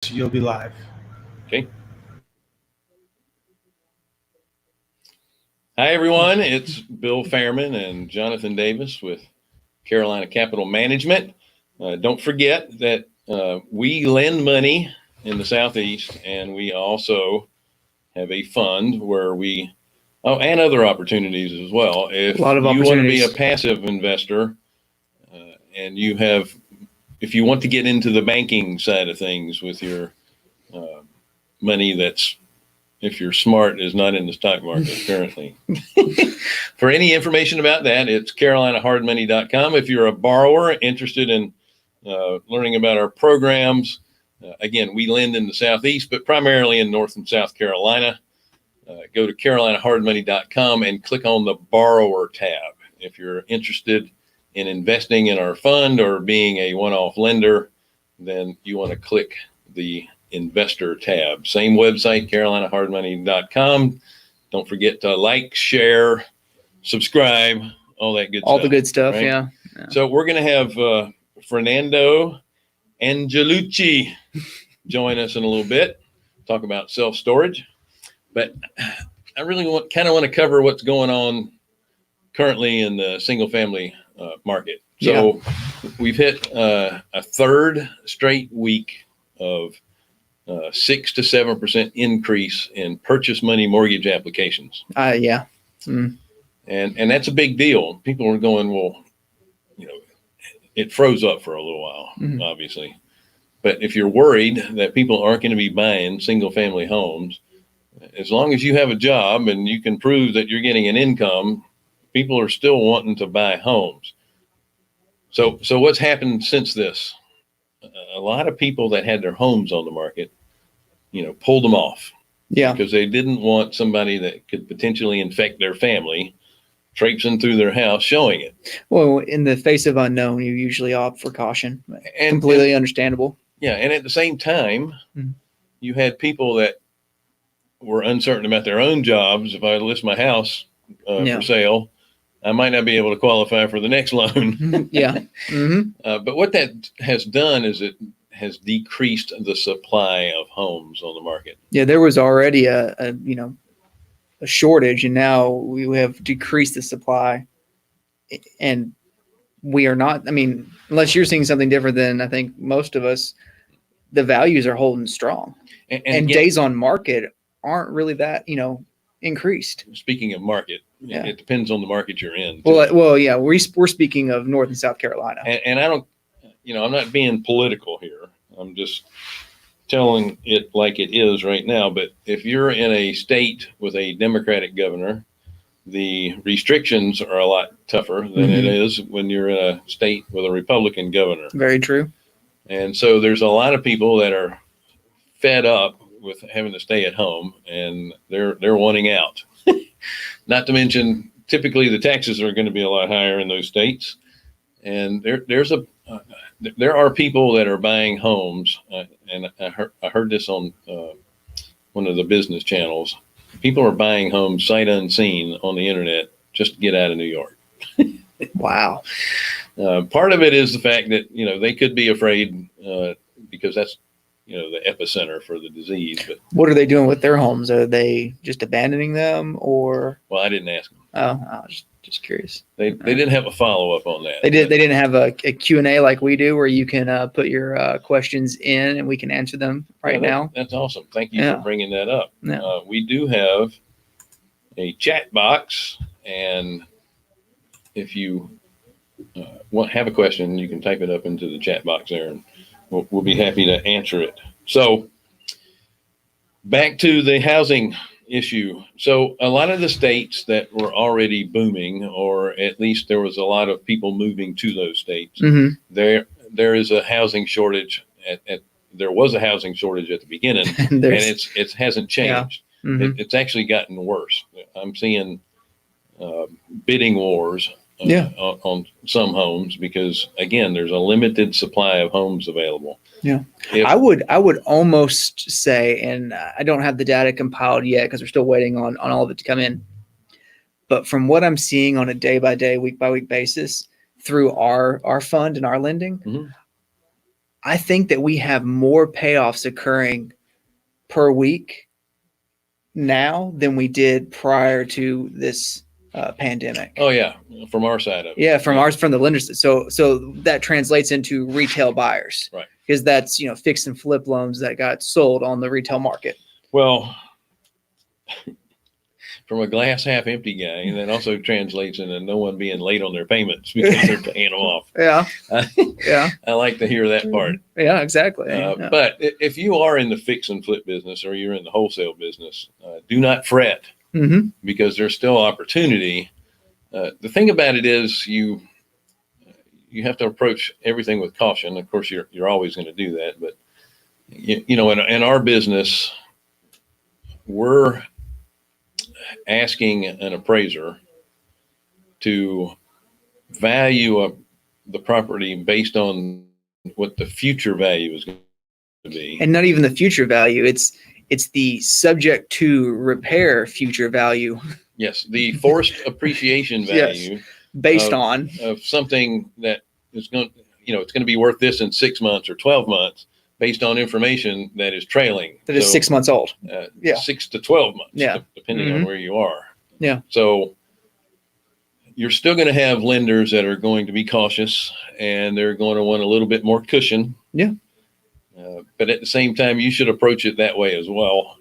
you'll be live. Okay. Hi, everyone. It's Bill Fairman and Jonathan Davis with Carolina Capital Management. Don't forget that we lend money in the Southeast, and we also have a fund where and other opportunities as well. If A lot of you want to be a opportunities. passive investor, and if you want to get into the banking side of things with your money that's, if you're smart, is not in the stock market currently. For any information about that, it's carolinahardmoney.com. If you're a borrower interested in learning about our programs, again, we lend in the Southeast, but primarily in North and South Carolina. Go to carolinahardmoney.com and click on the borrower tab. If you're interested in investing in our fund or being a one-off lender, then you want to click the investor tab. Same website, carolinahardmoney.com. Don't forget to like, share, subscribe, all that good stuff. All the good stuff, right? yeah. So we're going to have Fernando Angelucci join us in a little bit, talk about self-storage. But I really want to cover what's going on currently in the single-family market. So we've hit a third straight week of 6 to 7% increase in purchase money mortgage applications. Yeah. And that's a big deal. People are going, well, it froze up for a little while, obviously. But if you're worried that people aren't going to be buying single family homes, as long as you have a job and you can prove that you're getting an income, people are still wanting to buy homes. So what's happened since this? A lot of people that had their homes on the market, pulled them off. Yeah. Because they didn't want somebody that could potentially infect their family traipsing through their house showing it. Well, in the face of unknown, you usually opt for caution. Completely understandable. Yeah. And at the same time, you had people that were uncertain about their own jobs. If I list my house for sale, I might not be able to qualify for the next loan. Yeah. But what that has done is it has decreased the supply of homes on the market. Yeah, there was already a shortage, and now we have decreased the supply. And we are not, unless you're seeing something different than I think most of us, the values are holding strong. And again, days on market aren't really that, increased. Speaking of market, it depends on the market you're in. Well, yeah, we're speaking of North and South Carolina. And I don't, I'm not being political here. I'm just telling it like it is right now. But if you're in a state with a Democratic governor, the restrictions are a lot tougher than it is when you're in a state with a Republican governor. Very true. And so there's a lot of people that are fed up with having to stay at home, and they're wanting out. Not to mention, typically the taxes are going to be a lot higher in those states. And there are people that are buying homes, and I heard this on one of the business channels. People are buying homes sight unseen on the internet just to get out of New York. Wow. Part of it is the fact that, they could be afraid because that's, the epicenter for the disease. But what are they doing with their homes? Are they just abandoning them, or? Well, I didn't ask them. Oh, I was just curious. They didn't have a follow-up on that. They didn't have a Q&A like we do, where you can put your questions in and we can answer them now. That's awesome. Thank you for bringing that up. Yeah. We do have a chat box, and if you have a question, you can type it up into the chat box there, and we'll be happy to answer it. So back to the housing issue. So a lot of the states that were already booming, or at least there was a lot of people moving to those states, there is a housing shortage. There was a housing shortage at the beginning, and it hasn't changed. Yeah. It's actually gotten worse. I'm seeing bidding wars on some homes because, again, there's a limited supply of homes available. Yeah. I would almost say, and I don't have the data compiled yet because we're still waiting on all of it to come in. But from what I'm seeing on a day by day, week by week basis through our fund and our lending, I think that we have more payoffs occurring per week now than we did prior to this pandemic. Oh yeah, from our side of it. Yeah, from the lenders. So that translates into retail buyers, Right. Because that's fix and flip loans that got sold on the retail market. Well, from a glass half empty guy, and that also translates into no one being late on their payments because they're paying them off. Yeah, yeah, I like to hear that part. yeah, exactly. Yeah. But if you are in the fix and flip business or you're in the wholesale business, do not fret Mm-hmm. because there's still opportunity. The thing about it is you have to approach everything with caution. Of course, you're always going to do that, but in our business, we're asking an appraiser to value the property based on what the future value is going to be. And not even the future value. It's the subject to repair future value. Yes, the forced appreciation value based on something that is going, it's going to be worth this in 6 months or 12 months based on information that is trailing. That is 6 months old. 6 to 12 months, depending on where you are. Yeah. So you're still going to have lenders that are going to be cautious and they're going to want a little bit more cushion. Yeah. But at the same time, you should approach it that way as well.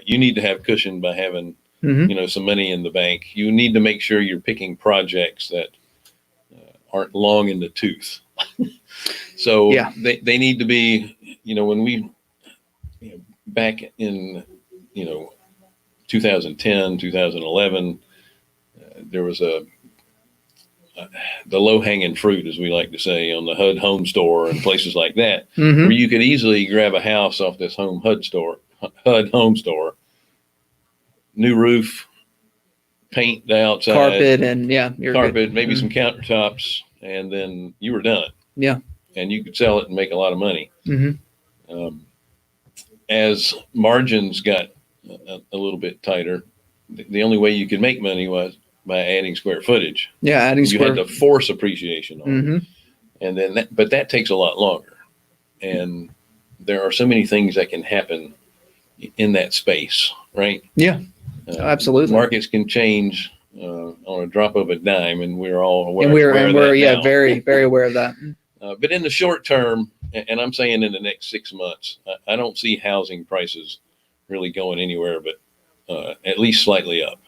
You need to have cushion by having, some money in the bank. You need to make sure you're picking projects that aren't long in the tooth. So they need to be, when we, back in, 2010, 2011, there was the low hanging fruit, as we like to say, on the HUD Home Store and places like that, where you could easily grab a house off this HUD Home Store, new roof, paint the outside, carpet, and maybe some countertops, and then you were done. Yeah. And you could sell it and make a lot of money. Mm-hmm. As margins got a little bit tighter, the only way you could make money was by adding square footage. Yeah, you had to force appreciation on it. And then but that takes a lot longer. And there are so many things that can happen in that space, right? Yeah, absolutely. Markets can change on a drop of a dime, and we're all aware. And we're very, very aware of that. But in the short term, and I'm saying in the next 6 months, I don't see housing prices really going anywhere, but at least slightly up.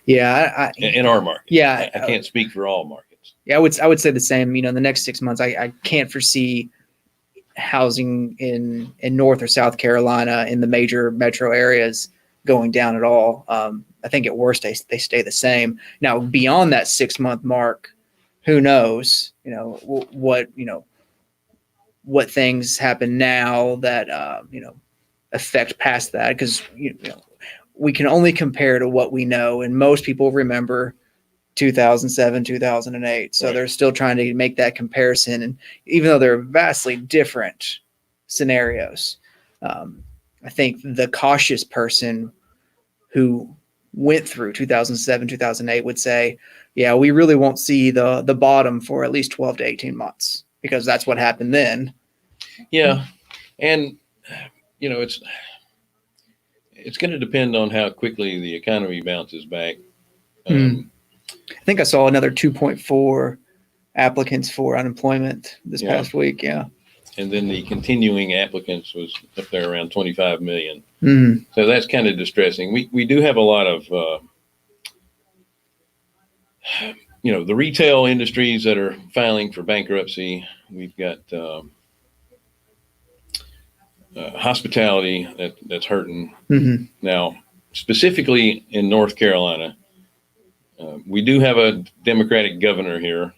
Yeah, in our market. Yeah, I can't speak for all markets. Yeah, I would say the same. In the next 6 months, I can't foresee housing in North or South Carolina in the major metro areas going down at all. I think at worst they stay the same. Now beyond that 6 month mark, who knows? What things happen now that affect past that, because we can only compare to what we know, and most people remember 2007, 2008. So they're still trying to make that comparison, and even though they're vastly different scenarios, I think the cautious person who went through 2007, 2008 would say, yeah, we really won't see the bottom for at least 12 to 18 months, because that's what happened then. Yeah. And, it's going to depend on how quickly the economy bounces back. I think I saw another 2.4 applicants for unemployment this past week. Yeah. And then the continuing applicants was up there around 25 million. Mm-hmm. So that's kind of distressing. We do have a lot of, the retail industries that are filing for bankruptcy. We've got hospitality that's hurting. Mm-hmm. Now, specifically in North Carolina, we do have a Democratic governor here.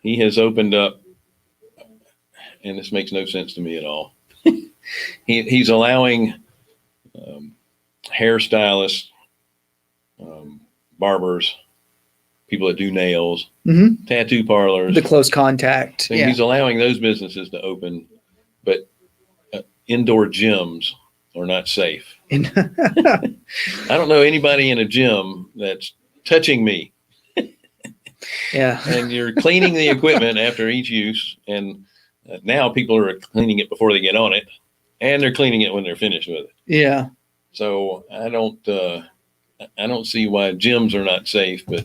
He has opened up, and this makes no sense to me at all. He's allowing hairstylists, barbers, people that do nails, tattoo parlors, the close contact. So he's allowing those businesses to open, but indoor gyms are not safe. I don't know anybody in a gym that's touching me. Yeah. And you're cleaning the equipment after each use, and Now people are cleaning it before they get on it, and they're cleaning it when they're finished with it. Yeah. So I don't see why gyms are not safe, but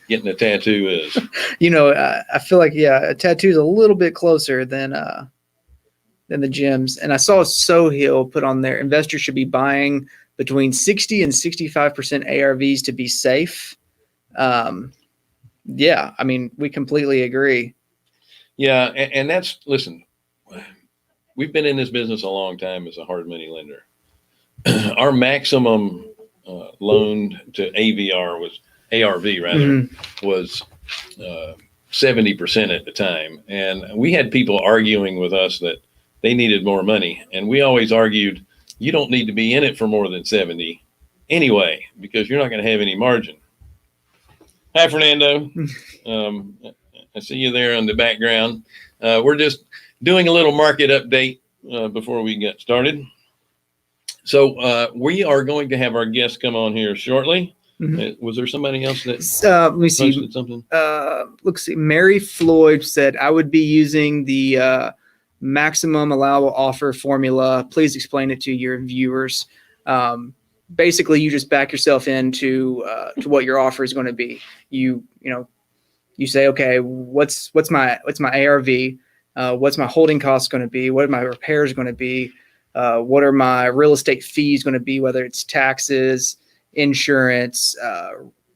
getting a tattoo is. I feel like, yeah, a tattoo is a little bit closer than the gyms. And I saw Sohill put on there, investors should be buying between 60 and 65% ARVs to be safe. Yeah, I mean, we completely agree. Yeah, and that's, listen, we've been in this business a long time as a hard money lender. Our maximum loan to ARV rather, was 70% at the time. And we had people arguing with us that they needed more money. And we always argued, you don't need to be in it for more than 70 anyway, because you're not going to have any margin. Hi, Fernando. I see you there in the background. We're just doing a little market update before we get started. So we are going to have our guests come on here shortly. Was there somebody else that let me see. posted something? Let's see. Mary Floyd said, I would be using the maximum allowable offer formula. Please explain it to your viewers. Basically, you just back yourself into to what your offer is going to be. You say, okay, what's my ARV? What's my holding costs going to be? What are my repairs going to be? What are my real estate fees going to be? Whether it's taxes, insurance,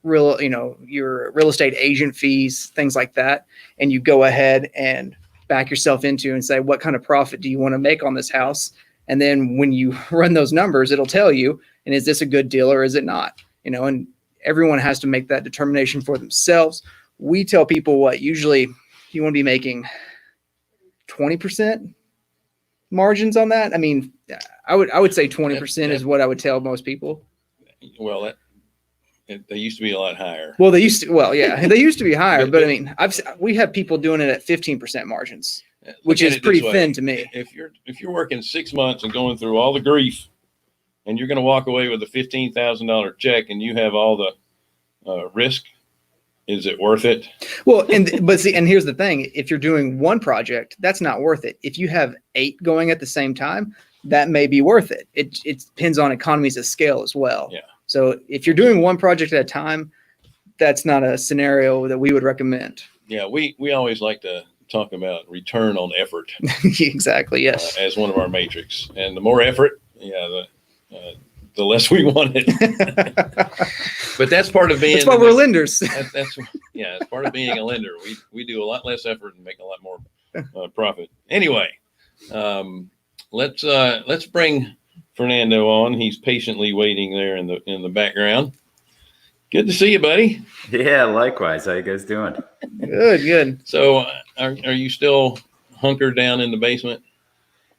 your real estate agent fees, things like that. And you go ahead and back yourself into and say, what kind of profit do you want to make on this house? And then when you run those numbers, it'll tell you, and is this a good deal or is it not? And everyone has to make that determination for themselves. We tell people usually you want to be making 20% margins on that. I mean, I would say 20% is what I would tell most people. Well, they used to be a lot higher. Well, they used to be higher, but I mean, we have people doing it at 15% margins, which is pretty thin to me. If you're working 6 months and going through all the grief, and you're going to walk away with a $15,000 check, and you have all the risk, is it worth it? Well, and here's the thing: if you're doing one project, that's not worth it. If you have 8 going at the same time, that may be worth it. It depends on economies of scale as well. Yeah. So if you're doing one project at a time, that's not a scenario that we would recommend. Yeah, we always like to talk about return on effort. Exactly. Yes. As one of our matrix, and the more effort, the less we want it. But that's part of being. That's why we're lenders. That's part of being a lender. We do a lot less effort and make a lot more profit. Anyway, let's bring Fernando on. He's patiently waiting there in the background. Good to see you, buddy. Yeah, likewise. How you guys doing? Good. So, are you still hunkered down in the basement?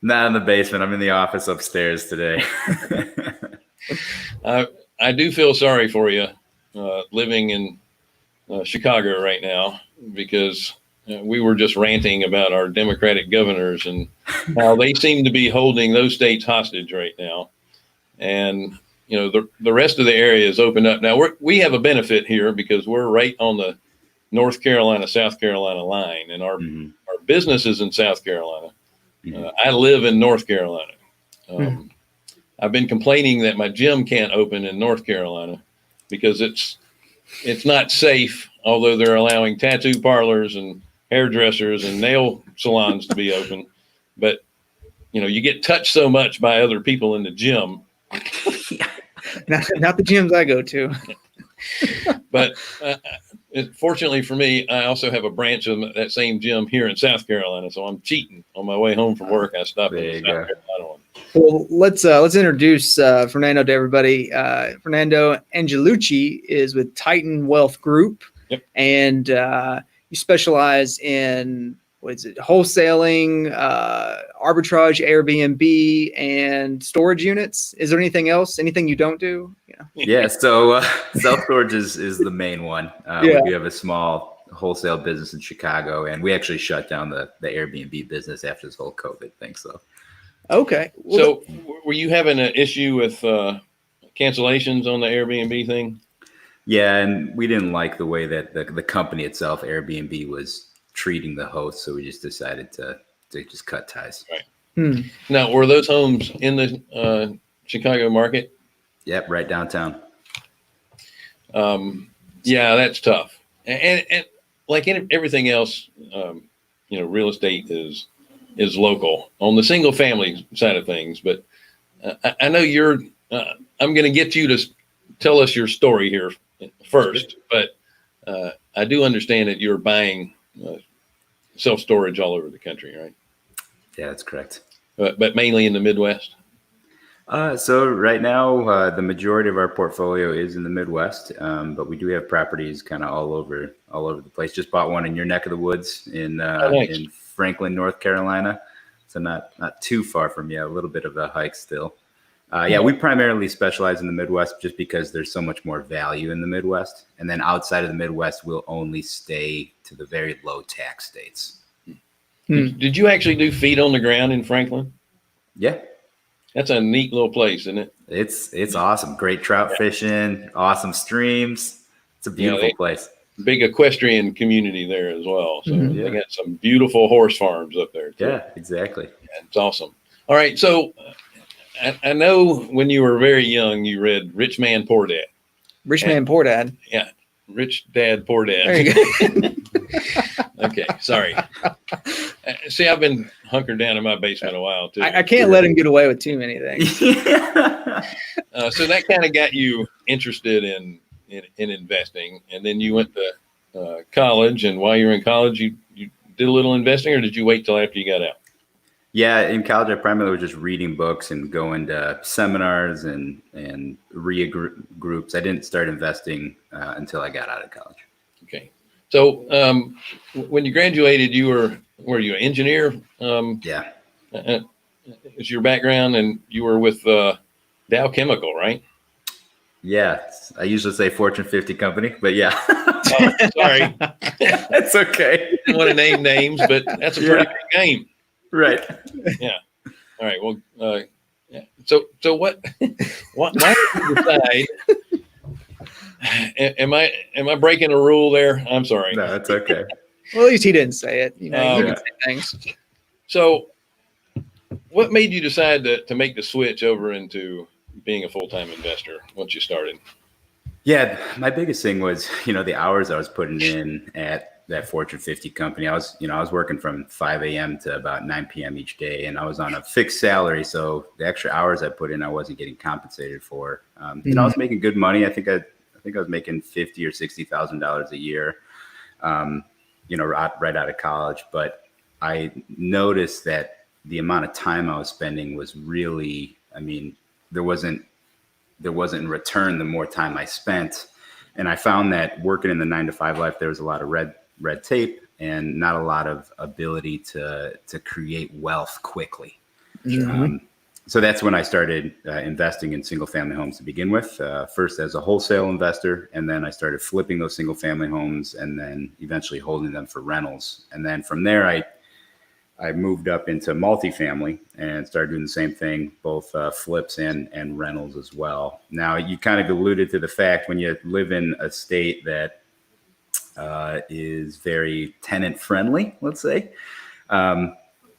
Not in the basement. I'm in the office upstairs today. I do feel sorry for you living in Chicago right now, because we were just ranting about our Democratic governors and how they seem to be holding those states hostage right now. And, the rest of the area is opened up. Now, we have a benefit here because we're right on the North Carolina, South Carolina line, and our business is in South Carolina. I live in North Carolina. I've been complaining that my gym can't open in North Carolina because it's not safe, although they're allowing tattoo parlors and hairdressers and nail salons to be open. But, you get touched so much by other people in the gym. Not the gyms I go to. But fortunately for me, I also have a branch of that same gym here in South Carolina. So I'm cheating. On my way home from work, I stopped at the South Carolina one. Well, let's introduce Fernando to everybody. Fernando Angelucci is with Titan Wealth Group. Yep. And you specialize in wholesaling, arbitrage, Airbnb, and storage units. Is there anything else? Anything you don't do? Yeah. So self-storage is the main one. We do have a small wholesale business in Chicago, and we actually shut down the Airbnb business after this whole COVID thing. So. Okay. Well, so were you having an issue with cancellations on the Airbnb thing? Yeah, and we didn't like the way that the company itself, Airbnb, was treating the host, so we just decided to just cut ties. Hmm. Now, were those homes in the Chicago market? Yep, right downtown. Yeah, that's tough. And like in everything else, real estate is local on the single family side of things. But I know I'm going to get you to tell us your story here first. But I do understand that you're buying self-storage all over the country, right? Yeah, that's correct. But mainly in the Midwest. So right now, the majority of our portfolio is in the Midwest, but we do have properties kind of all over the place. Just bought one in your neck of the woods Nice. in Franklin, North Carolina. So not too far from you, a little bit of a hike still. Yeah, we primarily specialize in the Midwest just because there's so much more value in the Midwest. And then outside of the Midwest, we'll only stay to the very low tax states. Did you actually do feet on the ground in Franklin? Yeah. That's a neat little place, isn't it? It's awesome. Great trout fishing, awesome streams. It's a beautiful place. Big equestrian community there as well. So Mhm. they got some beautiful horse farms up there too. Yeah, exactly. Yeah, it's awesome. All right. So I know when you were very young, you read Rich Man, Poor Dad. Rich Man, Poor Dad. Yeah. Rich Dad, Poor Dad. There you go. Okay. Sorry. See, I've been hunkered down in my basement a while too. I can't let him get away with too many things. So that kind of got you interested in investing, and then you went to college. And while you were in college, you did a little investing, or did you wait till after you got out? Yeah, in college, I primarily was just reading books and going to seminars and RIA groups. I didn't start investing until I got out of college. Okay. So when you graduated, were you an engineer? Yeah. Is your background, and you were with Dow Chemical, right? Yeah. I usually say Fortune 50 company, but yeah. Oh, sorry. That's okay. I don't want to name names, but that's a pretty big name. Right. Yeah. All right. Well, yeah. So what? Why did you decide? Am I breaking a rule there? I'm sorry. No, that's okay. Well, at least he didn't say it. You know, you Yeah. can say things. So, what made you decide to make the switch over into being a full-time investor once you started? Yeah, my biggest thing was, the hours I was putting in at that Fortune 50 company. I was working from 5 a.m. to about 9 p.m. each day, and I was on a fixed salary. So the extra hours I put in, I wasn't getting compensated for. I was making good money. I think I was making $50,000 or $60,000 a year, right out of college. But I noticed that the amount of time I was spending was really, there wasn't in return the more time I spent. And I found that working in the 9-to-5 life, there was a lot of red tape and not a lot of ability to create wealth quickly. So that's when I started investing in single family homes to begin with, first as a wholesale investor. And then I started flipping those single family homes and then eventually holding them for rentals. And then from there, I moved up into multifamily and started doing the same thing, both flips and rentals as well. Now, you kind of alluded to the fact when you live in a state that is very tenant friendly, let's say,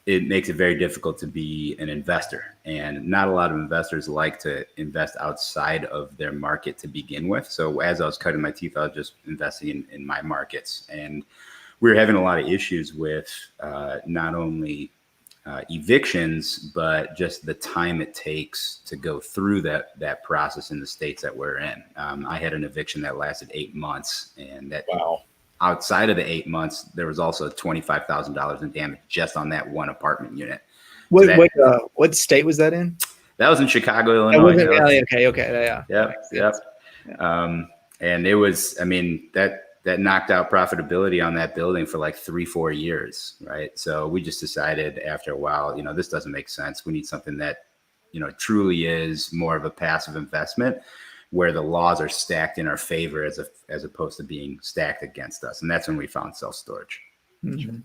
it makes it very difficult to be an investor. And not a lot of investors like to invest outside of their market to begin with. So as I was cutting my teeth, I was just investing in my markets. And we were having a lot of issues with not only evictions, but just the time it takes to go through that process in the states that we're in. I had an eviction that lasted 8 months, and that outside of the 8 months, there was also $25,000 in damage just on that one apartment unit. What state was that in? That was in Chicago, Illinois. Okay. Yeah. Yep. And it was, that knocked out profitability on that building for like 3-4 years, right? So we just decided after a while, this doesn't make sense. We need something that, truly is more of a passive investment where the laws are stacked in our favor as opposed to being stacked against us. And that's when we found self-storage. Mm-hmm.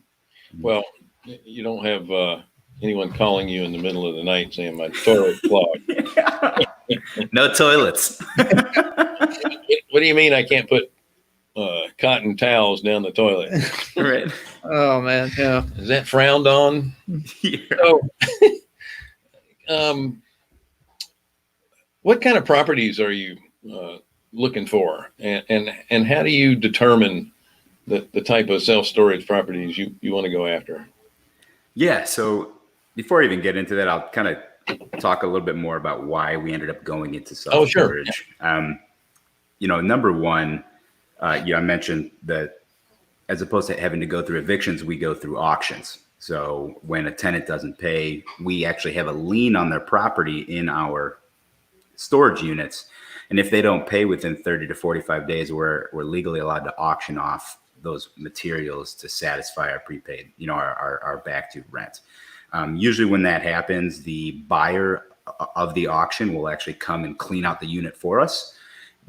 Well, you don't have anyone calling you in the middle of the night saying my toilet clogged. No toilets. What do you mean I can't put cotton towels down the toilet? Right. Oh man, yeah. Is that frowned on? Yeah. So, what kind of properties are you looking for, and how do you determine the type of self-storage properties you want to go after? Yeah. So before I even get into that, I'll kind of talk a little bit more about why we ended up going into Oh, sure. self-storage. Number one, I mentioned that as opposed to having to go through evictions, we go through auctions. So when a tenant doesn't pay, we actually have a lien on their property in our storage units. And if they don't pay within 30 to 45 days, we're legally allowed to auction off those materials to satisfy our prepaid, our back to rent. Usually when that happens, the buyer of the auction will actually come and clean out the unit for us,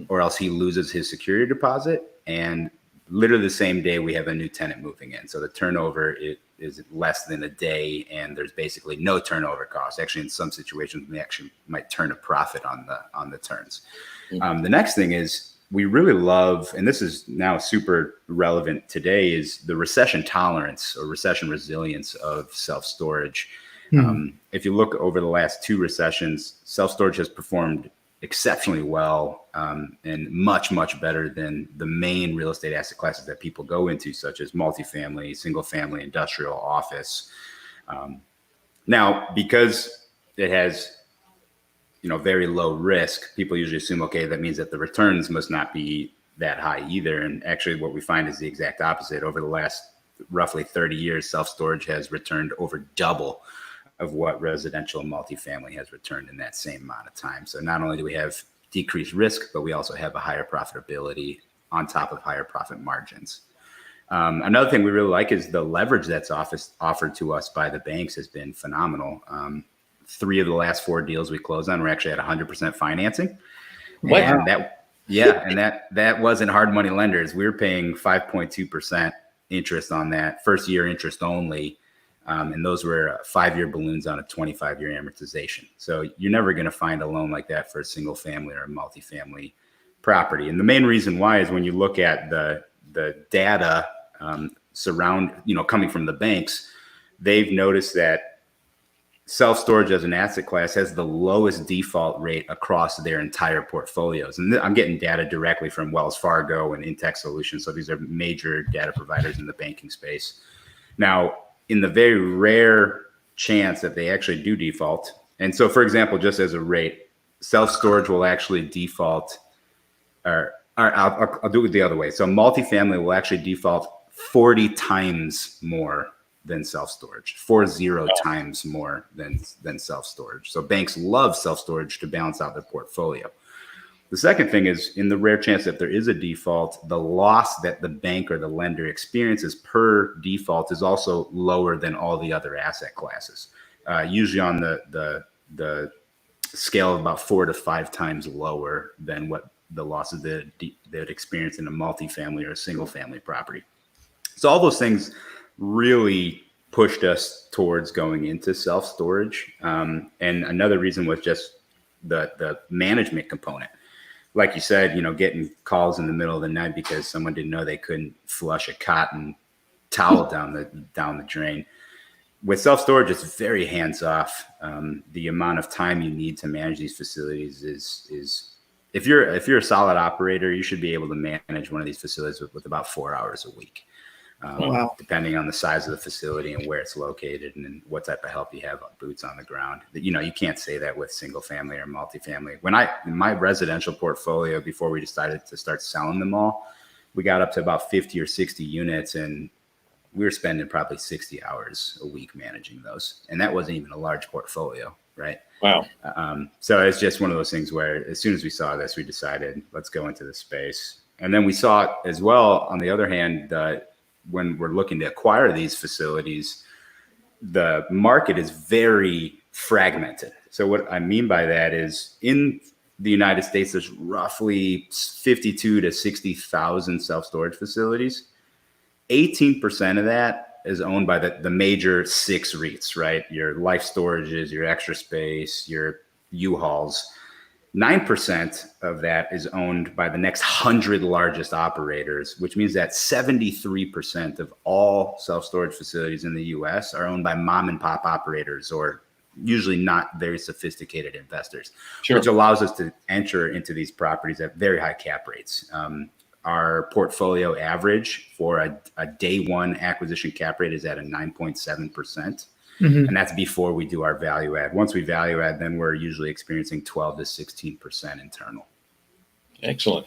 or else he loses his security deposit. And literally the same day we have a new tenant moving in. So the turnover is less than a day, and there's basically no turnover cost. Actually, in some situations, we actually might turn a profit on the turns. Mm-hmm. The next thing is we really love, and this is now super relevant today, is the recession tolerance or recession resilience of self-storage. If you look over the last 2 recessions, self-storage has performed exceptionally well, and much, much better than the main real estate asset classes that people go into, such as multifamily, single family, industrial, office. Now, because it has, very low risk, people usually assume, okay, that means that the returns must not be that high either. And actually what we find is the exact opposite. Over the last roughly 30 years, self-storage has returned over double of what residential multifamily has returned in that same amount of time. So not only do we have decreased risk, but we also have a higher profitability on top of higher profit margins. Another thing we really like is the leverage that's offered to us by the banks has been phenomenal. 3 of the last 4 deals we closed on were actually at 100% financing. What? And that wasn't hard money lenders. We were paying 5.2% interest on that, first year interest only. And those were 5-year balloons on a 25-year amortization. So you're never going to find a loan like that for a single family or a multifamily property. And the main reason why is when you look at the data coming from the banks, they've noticed that self-storage as an asset class has the lowest default rate across their entire portfolios. And I'm getting data directly from Wells Fargo and Intech Solutions. So these are major data providers in the banking space. Now, in the very rare chance that they actually do default, and so for example, just as a rate, self-storage will actually default, or I'll do it the other way. So multifamily will actually default 40 times more than self-storage, 40 times more than self-storage. So banks love self-storage to balance out their portfolio. The second thing is, in the rare chance that there is a default, the loss that the bank or the lender experiences per default is also lower than all the other asset classes. Usually on the scale of about 4 to 5 times lower than what the losses that they'd experience in a multifamily or a single family property. So all those things really pushed us towards going into self-storage. And another reason was just the management component. Like you said, getting calls in the middle of the night because someone didn't know they couldn't flush a cotton towel down the drain. With self-storage, it's very hands-off. The amount of time you need to manage these facilities is if you're a solid operator, you should be able to manage one of these facilities with about 4 hours a week. Wow. Depending on the size of the facility and where it's located and what type of help you have, boots on the ground. You can't say that with single family or multifamily. In my residential portfolio, before we decided to start selling them all, we got up to about 50 or 60 units, and we were spending probably 60 hours a week managing those. And that wasn't even a large portfolio, right? Wow. So it's just one of those things where as soon as we saw this, we decided, let's go into this space. And then we saw as well, on the other hand, when we're looking to acquire these facilities, the market is very fragmented. So what I mean by that is, in the United States, there's roughly 52 to 60,000 self-storage facilities. 18% of that is owned by the major 6 REITs, right? Your Life Storages, your Extra Space, your U-Hauls. 9% of that is owned by the next 100 largest operators, which means that 73% of all self-storage facilities in the US are owned by mom and pop operators, or usually not very sophisticated investors, Sure. which allows us to enter into these properties at very high cap rates. Our portfolio average for a day one acquisition cap rate is at a 9.7%. Mhm. And that's before we do our value add. Once we value add, then we're usually experiencing 12 to 16% internal. Excellent.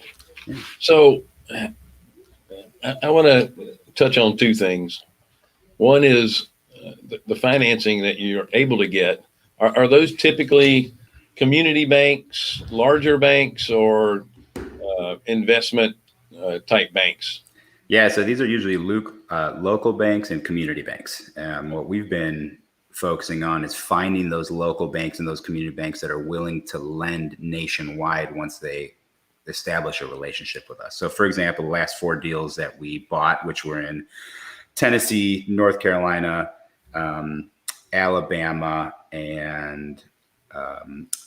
So I want to touch on two things. One is the financing that you're able to get. Are those typically community banks, larger banks, or investment type banks? Yeah, so these are usually local banks and community banks. What we've been focusing on is finding those local banks and those community banks that are willing to lend nationwide once they establish a relationship with us. So, for example, the last 4 deals that we bought, which were in Tennessee, North Carolina, Alabama, and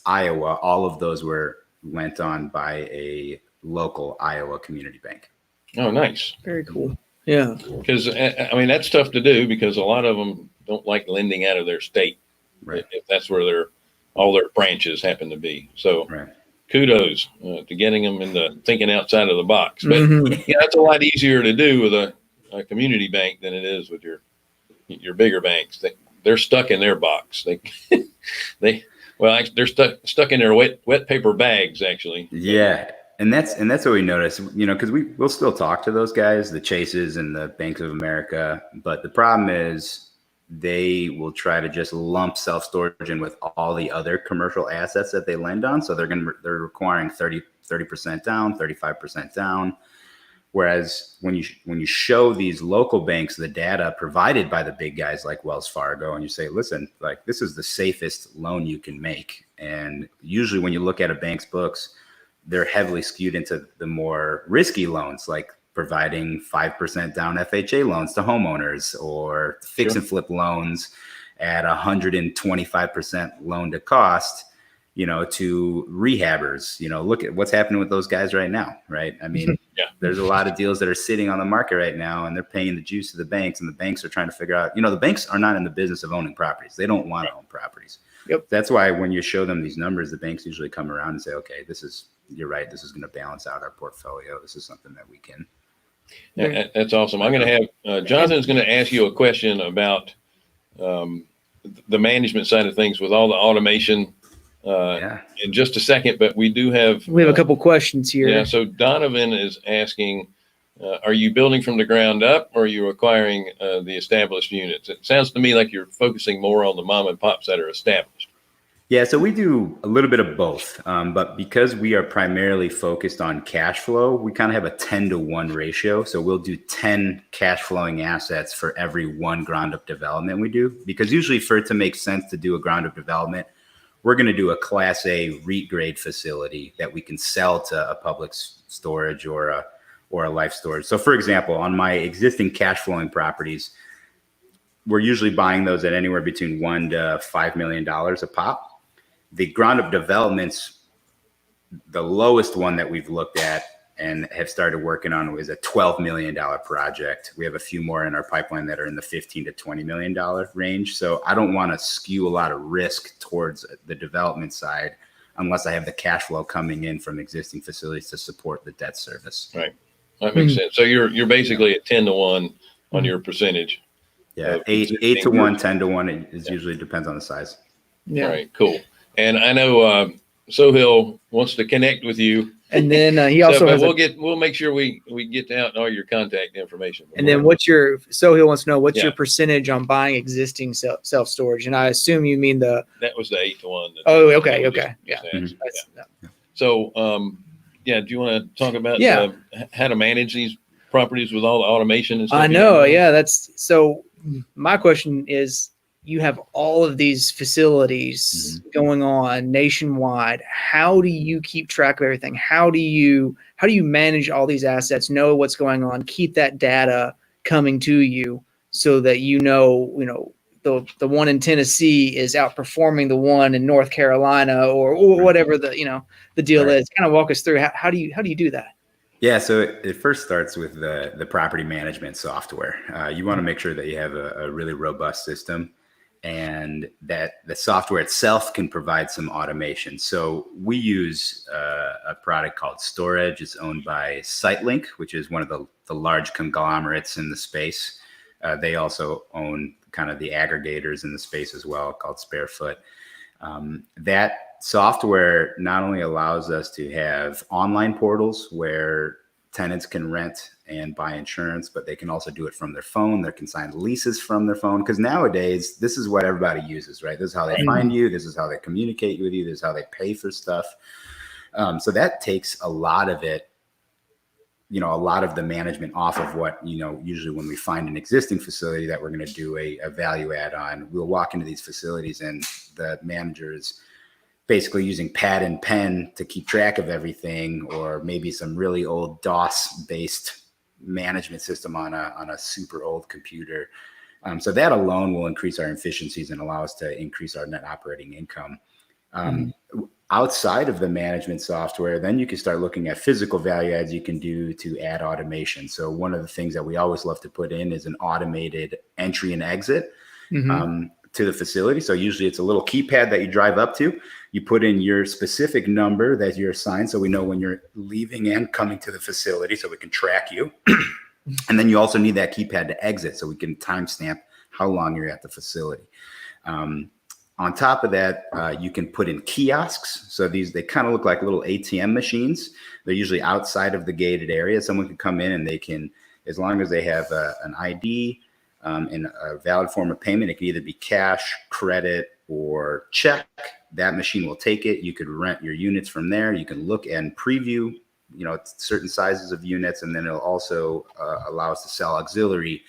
Iowa, all of those were lent on by a local Iowa community bank. Oh, nice. Very cool. Yeah. Because I mean, that's tough to do because a lot of them don't like lending out of their state, Right. if that's where all their branches happen to be. So Right. kudos to getting them into thinking outside of the box. But Mhm. yeah, that's a lot easier to do with a community bank than it is with your bigger banks. They're stuck in their box. They're stuck in their wet paper bags, actually. Yeah. And that's what we notice, because we'll still talk to those guys, the Chases and the Bank of America. But the problem is they will try to just lump self-storage in with all the other commercial assets that they lend on. So they're requiring 30% down, 35% down. Whereas when you show these local banks the data provided by the big guys like Wells Fargo, and you say, listen, like, this is the safest loan you can make. And usually when you look at a bank's books, they're heavily skewed into the more risky loans, like providing 5% down FHA loans to homeowners, or fix and flip loans at 125% loan to cost, to rehabbers. Look at what's happening with those guys right now, right? I mean, Yeah. There's a lot of deals that are sitting on the market right now, and they're paying the juice to the banks, and the banks are trying to figure out, the banks are not in the business of owning properties. They don't want to own properties. Yep. That's why when you show them these numbers, the banks usually come around and say, okay, you're right. This is going to balance out our portfolio. This is something that we can. That's awesome. I'm going to have Jonathan's going to ask you a question about the management side of things with all the automation in just a second. But we have a couple questions here. Yeah. So Donovan is asking, are you building from the ground up, or are you acquiring the established units? It sounds to me like you're focusing more on the mom and pops that are established. Yeah, so we do a little bit of both, but because we are primarily focused on cash flow, we kind of have a 10-to-1 ratio. So we'll do 10 cash flowing assets for every 1 ground up development we do, because usually for it to make sense to do a ground up development, we're going to do a Class A REIT grade facility that we can sell to a public storage or a life storage. So for example, on my existing cash flowing properties, we're usually buying those at anywhere between $1 to $5 million a pop. The ground up developments, the lowest one that we've looked at and have started working on was a $12 million project. We have a few more in our pipeline that are in the $15 to $20 million range. So I don't want to skew a lot of risk towards the development side unless I have the cash flow coming in from existing facilities to support the debt service. Right. That makes sense. So you're basically at 10-to-1 on your percentage. Yeah, 8-to-1, 10-to-1. It usually depends on the size. Yeah. All right, cool. And I know Sohail wants to connect with you. And then he also has we'll make sure we get out all your contact information. And then Sohail wants to know what's your percentage on buying existing self storage, and I assume you mean that was the 8-to-1. Oh, okay, yeah. So do you want to talk about how to manage these properties with all the automation and stuff? I know, that's so. My question is, you have all of these facilities going on nationwide. How do you keep track of everything? How do you manage all these assets, know what's going on, keep that data coming to you so that the one in Tennessee is outperforming the one in North Carolina or whatever the deal Right. is. Kind of walk us through how do you do that? Yeah, so it first starts with the property management software. You want to make sure that you have a really robust system and that the software itself can provide some automation. So we use a product called StoreEdge. It's owned by SiteLink, which is one of the large conglomerates in the space. They also own kind of the aggregators in the space as well, called Sparefoot. That software not only allows us to have online portals where tenants can rent and buy insurance, but they can also do it from their phone. They can sign leases from their phone. Because nowadays, this is what everybody uses, right? This is how they find you. This is how they communicate with you. This is how they pay for stuff. So that takes a lot of it, a lot of the management off of what, usually when we find an existing facility that we're going to do a value add on, we'll walk into these facilities and the manager is basically using pad and pen to keep track of everything, or maybe some really old DOS based management system on a super old computer. So that alone will increase our efficiencies and allow us to increase our net operating income. Outside of the management software, then you can start looking at physical value adds you can do to add automation. So one of the things that we always love to put in is an automated entry and exit to the facility. So usually it's a little keypad that you drive up to. You put in your specific number that you're assigned, so we know when you're leaving and coming to the facility, so we can track you. And then you also need that keypad to exit, so we can timestamp how long you're at the facility. On top of that, you can put in kiosks. So they kind of look like little ATM machines. They're usually outside of the gated area. Someone can come in and they can, as long as they have an ID and a valid form of payment, it can either be cash, credit, or check. That machine will take it. You could rent your units from there. You can look and preview, certain sizes of units, and then it'll also allow us to sell auxiliary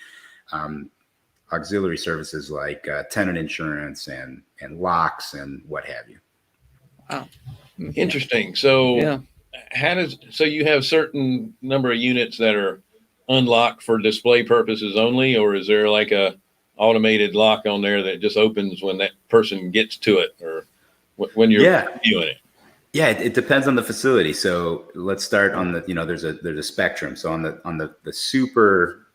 services like tenant insurance and locks and what have you. Wow. Interesting. So Yeah. So you have certain number of units that are unlocked for display purposes only, or is there like a automated lock on there that just opens when that person gets to it, or when you're viewing it? Yeah, it depends on the facility. So let's start on the, there's a spectrum. So on the super,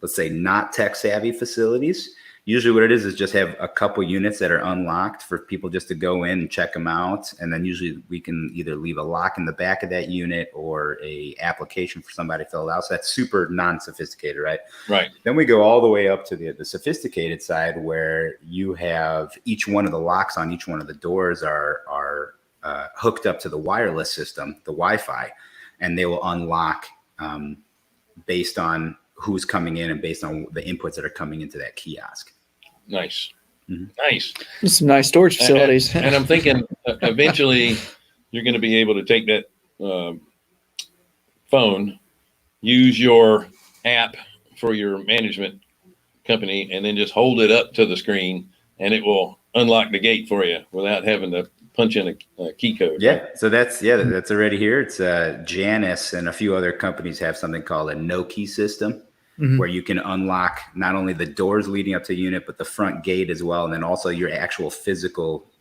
let's say not tech savvy facilities, usually what it is just have a couple units that are unlocked for people just to go in and check them out. And then usually we can either leave a lock in the back of that unit or a application for somebody to fill it out. So that's super non-sophisticated, right? Right. Then we go all the way up to the sophisticated side where you have each one of the locks on each one of the doors are hooked up to the wireless system, the Wi-Fi, and they will unlock based on who's coming in and based on the inputs that are coming into that kiosk. Nice. Mm-hmm. Nice. Some nice storage facilities. And I'm thinking eventually you're going to be able to take that phone, use your app for your management company, and then just hold it up to the screen and it will unlock the gate for you without having to punch in a key code. Yeah. So that's already here. It's Janus and a few other companies have something called a no key system where you can unlock not only the doors leading up to the unit, but the front gate as well. And then also your actual physical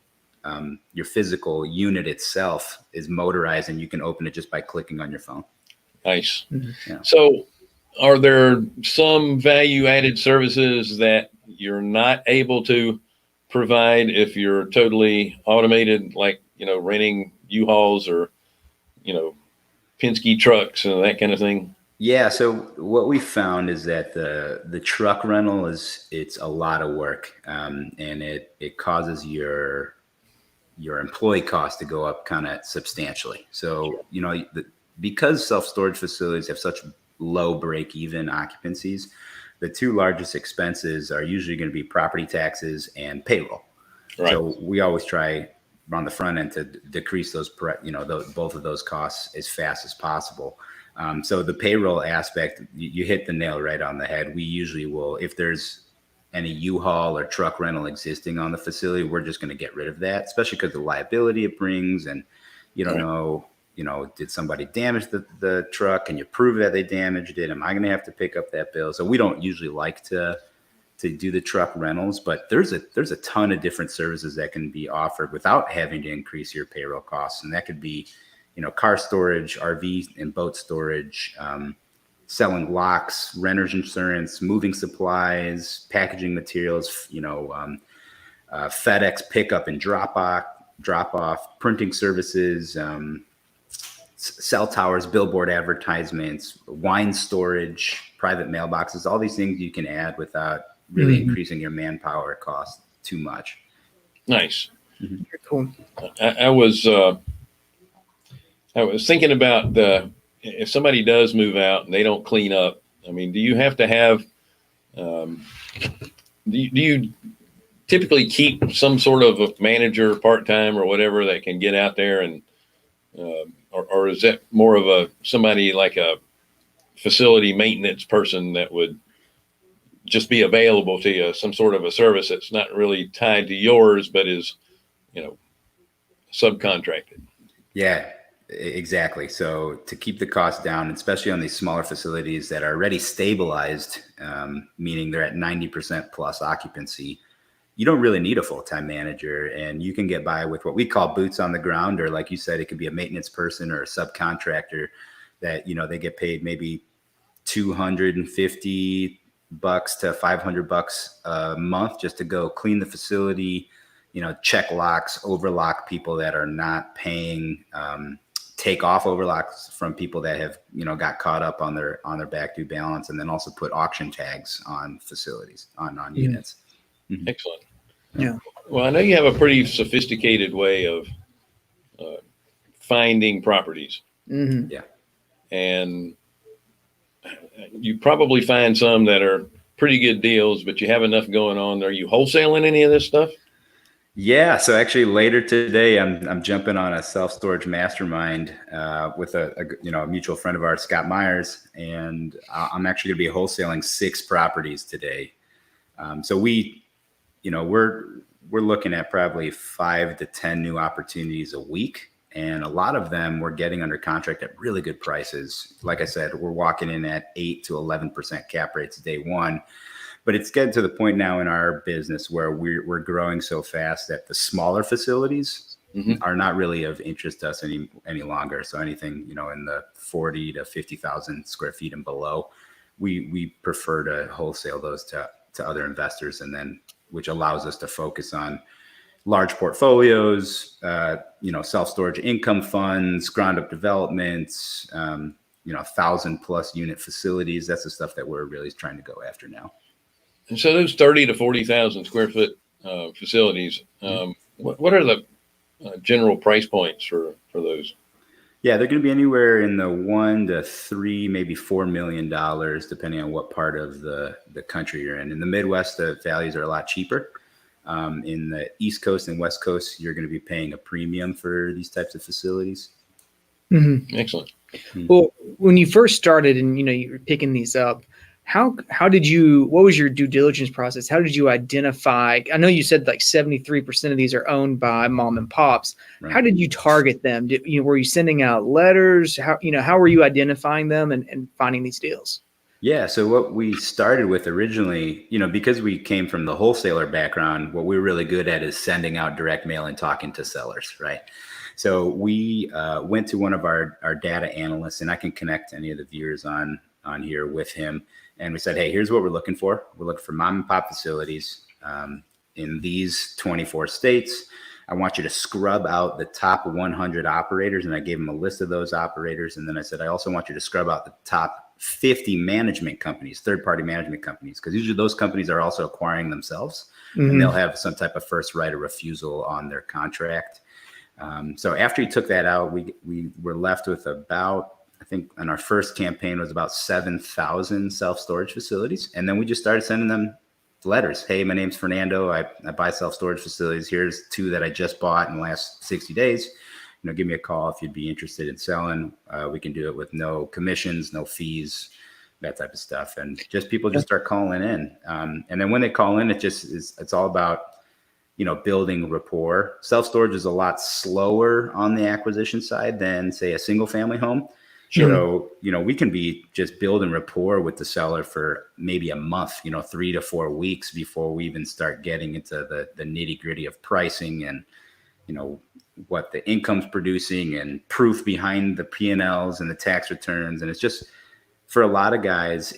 unit itself is motorized and you can open it just by clicking on your phone. Nice. Yeah. So are there some value added services that you're not able to provide if you're totally automated, like, renting U-Hauls or, Penske trucks and that kind of thing? Yeah. So what we found is that the truck rental it's a lot of work, and it causes your employee cost to go up kind of substantially. So, because self-storage facilities have such low break-even occupancies, the two largest expenses are usually going to be property taxes and payroll. Right. So we always try on the front end to decrease those, both of those costs as fast as possible. So the payroll aspect, you hit the nail right on the head. We usually will, if there's any U-Haul or truck rental existing on the facility, we're just going to get rid of that, especially because the liability it brings, and you don't know, did somebody damage the truck? Can you prove that they damaged it? Am I going to have to pick up that bill? So we don't usually like to to do the truck rentals, but there's a ton of different services that can be offered without having to increase your payroll costs. And that could be, car storage, RV and boat storage, selling locks, renter's insurance, moving supplies, packaging materials, FedEx pickup and drop off, printing services, cell towers, billboard advertisements, wine storage, private mailboxes, all these things you can add without really increasing your manpower cost too much. Nice. Cool. I was thinking about if somebody does move out and they don't clean up, I mean, do you have to have, do you typically keep some sort of a manager part-time or whatever that can get out there and, or is that more of somebody like a facility maintenance person that would just be available to you, some sort of a service that's not really tied to yours, but is, subcontracted? Yeah, exactly. So to keep the cost down, especially on these smaller facilities that are already stabilized, meaning they're at 90% plus occupancy, you don't really need a full-time manager, and you can get by with what we call boots on the ground, or like you said, it could be a maintenance person or a subcontractor that, they get paid maybe $250 to $500 a month just to go clean the facility, check locks, overlock people that are not paying, take off overlocks from people that have, got caught up on their back due balance, and then also put auction tags on facilities, on units. Excellent. Yeah. Well, I know you have a pretty sophisticated way of finding properties. Mm-hmm. Yeah. And you probably find some that are pretty good deals, but you have enough going on. Are you wholesaling any of this stuff? Yeah. So actually later today, I'm jumping on a self-storage mastermind with a mutual friend of ours, Scott Myers, and I'm actually going to be wholesaling 6 properties today. So we're looking at probably 5 to 10 new opportunities a week. And a lot of them we're getting under contract at really good prices. Like I said, we're walking in at 8 to 11% cap rates day one. But it's getting to the point now in our business where we're growing so fast that the smaller facilities are not really of interest to us any longer. So anything, in the 40 to 50,000 square feet and below, we prefer to wholesale those to other investors, and then which allows us to focus on large portfolios, self-storage income funds, ground up developments, 1,000+ unit facilities. That's the stuff that we're really trying to go after now. And so those 30 to 40,000 square foot facilities, what are the general price points for those? Yeah, they're going to be anywhere in the $1 to $3, maybe $4 million, depending on what part of the country you're in. In the Midwest, the values are a lot cheaper. In the East Coast and West Coast, you're going to be paying a premium for these types of facilities. Mm-hmm. Excellent. Well, when you first started and you were picking these up, what was your due diligence process? How did you identify? I know you said like 73% of these are owned by mom and pops. Right. How did you target them? Were you sending out letters? How were you identifying them and finding these deals? Yeah. So what we started with originally, because we came from the wholesaler background, what we were really good at is sending out direct mail and talking to sellers. Right. So we went to one of our data analysts, and I can connect any of the viewers on here with him. And we said, hey, here's what we're looking for. We're looking for mom and pop facilities in these 24 states. I want you to scrub out the top 100 operators. And I gave him a list of those operators. And then I said, I also want you to scrub out the top 50 management companies, third-party management companies, because usually those companies are also acquiring themselves, and they'll have some type of first right of refusal on their contract. So after he took that out, we were left with about, I think on our first campaign was about 7,000 self-storage facilities. And then we just started sending them letters. Hey, my name's Fernando. I buy self-storage facilities. Here's 2 that I just bought in the last 60 days. Give me a call if you'd be interested in selling. We can do it with no commissions, no fees, that type of stuff. And people just start calling in. And then when they call in, it's all about, building rapport. Self-storage is a lot slower on the acquisition side than, say, a single family home. Sure. So, we can be just building rapport with the seller for maybe a month, 3 to 4 weeks before we even start getting into the nitty gritty of pricing and, what the income's producing and proof behind the P&Ls and the tax returns. And it's just, for a lot of guys,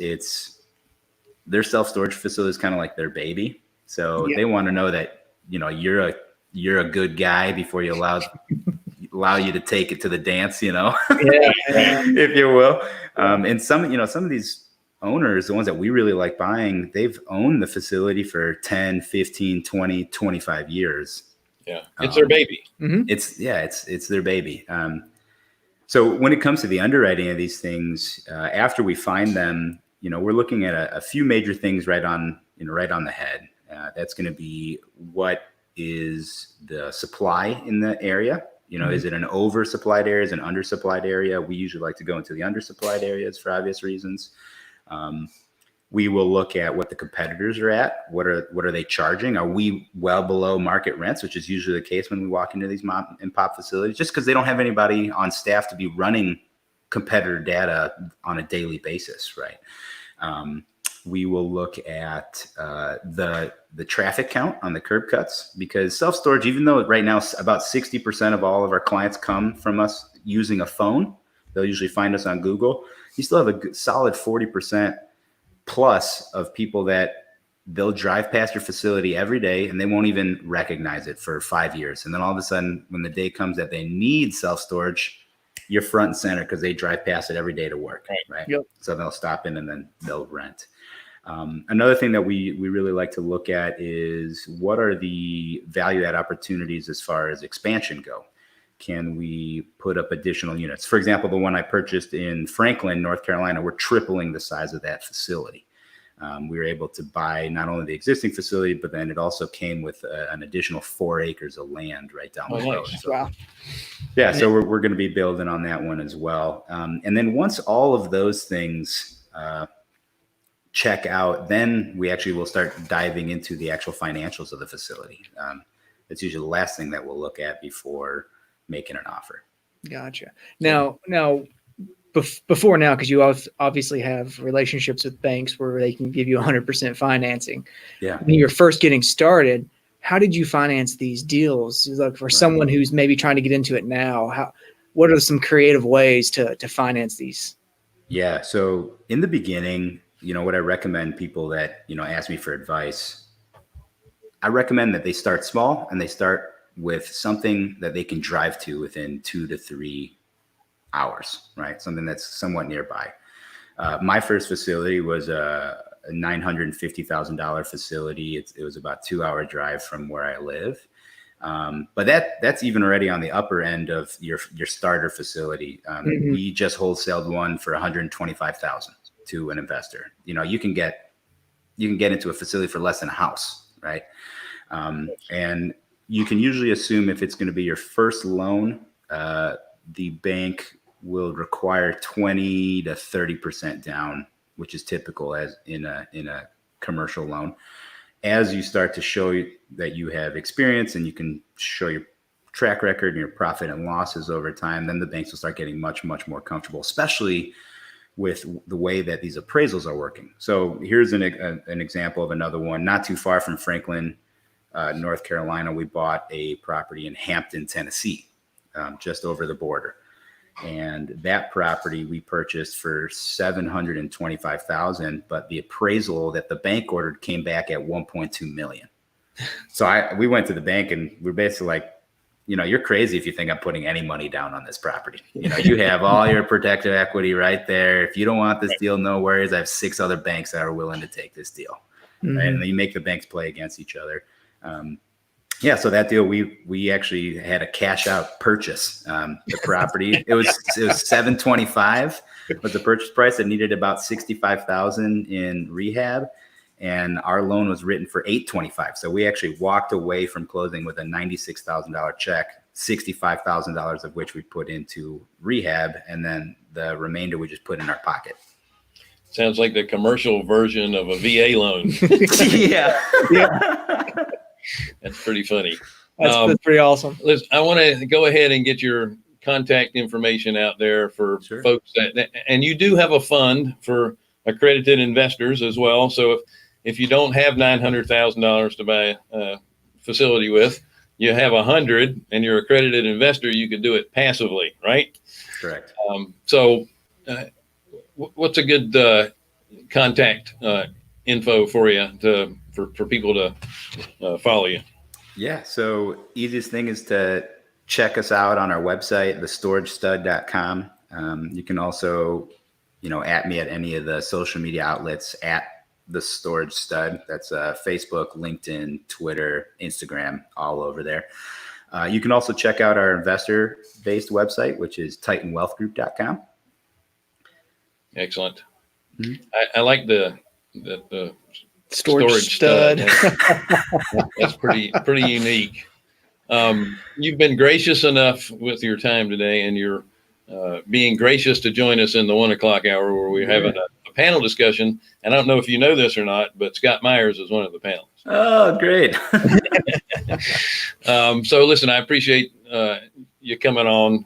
their self-storage facility is kind of like their baby. So they want to know that, you're a good guy before you allow you to take it to the dance, if you will. And some of these owners, the ones that we really like buying, they've owned the facility for 10, 15, 20, 25 years. Yeah. It's their baby. It's their baby. So when it comes to the underwriting of these things, after we find them, we're looking at a few major things right on the head. That's going to be, what is the supply in the area? Is it an oversupplied area? Is it an undersupplied area? We usually like to go into the undersupplied areas for obvious reasons. We will look at what the competitors are at. What are they charging? Are we well below market rents, which is usually the case when we walk into these mom and pop facilities, just because they don't have anybody on staff to be running competitor data on a daily basis, right? We will look at the traffic count on the curb cuts, because self-storage, even though right now about 60% of all of our clients come from us using a phone, they'll usually find us on Google. You still have a solid 40% plus of people that they'll drive past your facility every day and they won't even recognize it for 5 years. And then all of a sudden, when the day comes that they need self-storage, you're front and center because they drive past it every day to work, right? Yep. So they'll stop in and then they'll rent. Another thing that we really like to look at is, what are the value add opportunities as far as expansion go? Can we put up additional units? For example, the one I purchased in Franklin, North Carolina, we're tripling the size of that facility. We were able to buy not only the existing facility, but then it also came with an additional 4 acres of land right down the road. Nice. So, Wow. yeah, so we're going to be building on that one as well. And then once all of those things check out, then we actually will start diving into the actual financials of the facility. That's usually the last thing that we'll look at before making an offer. Gotcha. Now, before now, because you obviously have relationships with banks where they can give you 100% financing. Yeah. When you're first getting started, how did you finance these deals? Like, for someone who's maybe trying to get into it now, what are some creative ways to finance these? Yeah. So in the beginning, what I recommend people that, ask me for advice, I recommend that they start small and they start with something that they can drive to within 2 to 3 hours, right? Something that's somewhat nearby. My first facility was a $950,000 facility. It was about 2-hour drive from where I live. But that's even already on the upper end of your starter facility. We just wholesaled one for $125,000 to an investor. You can get into a facility for less than a house, right? And you can usually assume, if it's going to be your first loan, the bank will require 20 to 30% down, which is typical as in a commercial loan. As you start to show that you have experience and you can show your track record and your profit and losses over time, then the banks will start getting much, much more comfortable, especially with the way that these appraisals are working. So here's an example of another one. Not too far from Franklin, North Carolina, we bought a property in Hampton, Tennessee, just over the border. And that property we purchased for $725,000, but the appraisal that the bank ordered came back at $1.2 million. So we went to the bank and we're basically like, you're crazy if you think I'm putting any money down on this property. You have all your protective equity right there. If you don't want this deal, no worries. I have 6 other banks that are willing to take this deal. Mm-hmm. Right? And then you make the banks play against each other. So that deal, we actually had a cash out purchase. The property, it was $725, but the purchase price, it needed about $65,000 in rehab, and our loan was written for $825. So we actually walked away from closing with a $96,000 check, $65,000 of which we put into rehab, and then the remainder we just put in our pocket. Sounds like the commercial version of a VA loan. Yeah. That's pretty funny. That's pretty awesome. Listen, I want to go ahead and get your contact information out there for Sure. folks and you do have a fund for accredited investors as well. So if you don't have $900,000 to buy a facility with, you have 100 and you're an accredited investor, you could do it passively, right? Correct. What's a good contact info for you for people to follow you? Yeah. So easiest thing is to check us out on our website, thestoragestud.com. You can also, at me at any of the social media outlets at The Storage Stud. That's Facebook, LinkedIn, Twitter, Instagram, all over there. You can also check out our investor-based website, which is titanwealthgroup.com. Excellent. Mm-hmm. I like the Storage stud. That's pretty unique. You've been gracious enough with your time today, and you're being gracious to join us in the 1 o'clock hour where we're having a panel discussion. And I don't know if you know this or not, but Scott Myers is one of the panelists. Oh, great. So listen, I appreciate you coming on.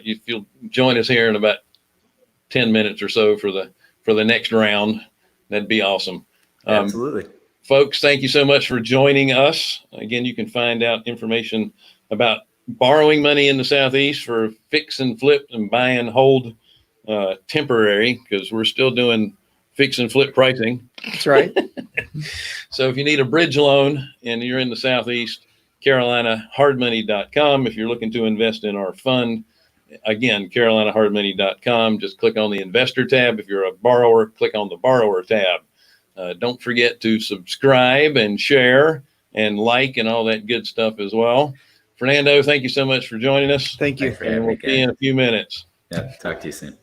If you'll join us here in about 10 minutes or so for the next round, that'd be awesome. Absolutely. Folks, thank you so much for joining us. Again, you can find out information about borrowing money in the Southeast for fix and flip and buy and hold temporary, because we're still doing fix and flip pricing. That's right. So if you need a bridge loan and you're in the Southeast, CarolinaHardMoney.com. If you're looking to invest in our fund, again, CarolinaHardMoney.com. Just click on the investor tab. If you're a borrower, click on the borrower tab. Don't forget to subscribe and share and like and all that good stuff as well. Fernando, thank you so much for joining us. Thank you. Thanks for having And me, we'll see you in a few minutes. Yeah. Talk to you soon.